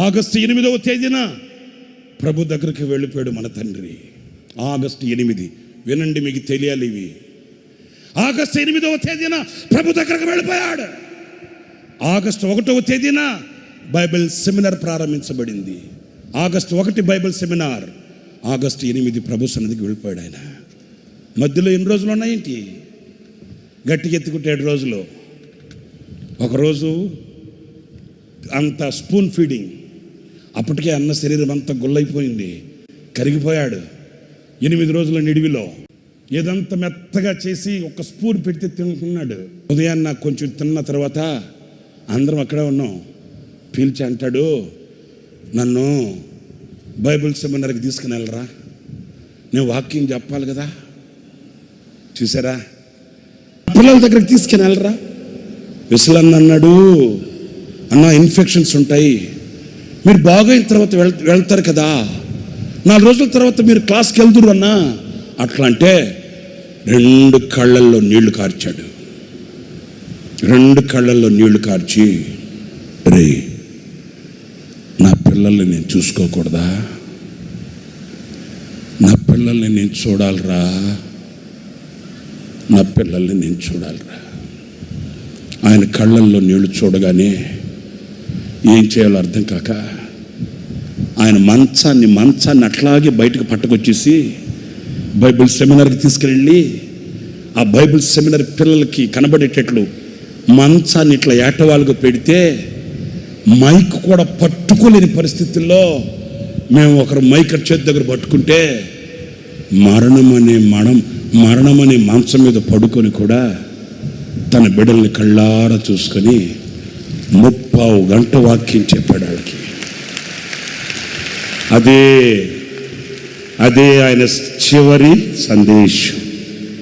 August 8వ తేదీన ప్రభు దగ్గరికి వెళ్ళిపోయాడు మన తండ్రి. ఆగస్టు 8, వినండి, మీకు తెలియాలి ఇవి. ఆగస్టు 8వ తేదీన ప్రభు దగ్గరకు వెళ్ళిపోయాడు. ఆగస్టు 1వ తేదీన బైబిల్ సెమినార్ ప్రారంభించబడింది. ఆగస్టు 1 బైబిల్ సెమినార్, ఆగస్టు 8 ప్రభు సన్నిధికి వెళ్ళిపోయాడు ఆయన. మధ్యలో ఎన్ని రోజులు ఉన్నాయేంటి? గట్టిగా ఎత్తుకుంటే 7 రోజులు. ఒకరోజు అంత స్పూన్ ఫీడింగ్, అప్పటికే అన్న శరీరం అంతా గుల్లైపోయింది, కరిగిపోయాడు. 8 రోజుల నిడివిలో ఏదంతా మెత్తగా చేసి ఒక స్పూన్ పెడితే తింటున్నాడు. ఉదయాన్న నాకు కొంచెం తిన్న తర్వాత అందరం అక్కడే ఉన్నాం. పీల్చి అంటాడు, నన్ను బైబిల్ సెమినార్కి తీసుకుని వెళ్ళరా, నేను వాక్యం చెప్పాలి కదా. చూసారా, పిల్లల దగ్గరికి తీసుకుని వెళ్ళరా. విసలన్న అన్నాడు, అన్న ఇన్ఫెక్షన్స్ ఉంటాయి, మీరు బాగైన తర్వాత వెళ్తారు కదా, 4 రోజుల తర్వాత మీరు క్లాస్కి వెళ్తురు అన్నా. అట్లా అంటే 2 కళ్ళల్లో నీళ్లు కార్చాడు. 2 కళ్ళల్లో నీళ్లు కార్చి, రే నా పిల్లల్ని నేను చూసుకోకూడదా? నా పిల్లల్ని నేను చూడాలిరా, నా పిల్లల్ని నేను చూడాలిరా. ఆయన కళ్ళల్లో నీళ్లు చూడగానే ఏం చేయాలో అర్థం కాక ఆయన మంచాన్ని అట్లాగే బయటకు పట్టుకొచ్చేసి బైబిల్ సెమినార్కి తీసుకెళ్ళి ఆ బైబిల్ సెమినార్ పిల్లలకి కనబడేటట్లు మంచాన్ని ఇట్లా ఏటవాళ్ళకు పెడితే మైక్ కూడా పట్టుకోలేని పరిస్థితుల్లో మేము ఒకరు మైక్ చేతి దగ్గర పట్టుకుంటే మరణమనే మంచం మీద పడుకొని కూడా తన బిడ్డల్ని కళ్ళారా చూసుకొని 30 గంట వాక్యం చెప్పాడు వాళ్ళకి. అదే ఆయన చివరి సందేశం.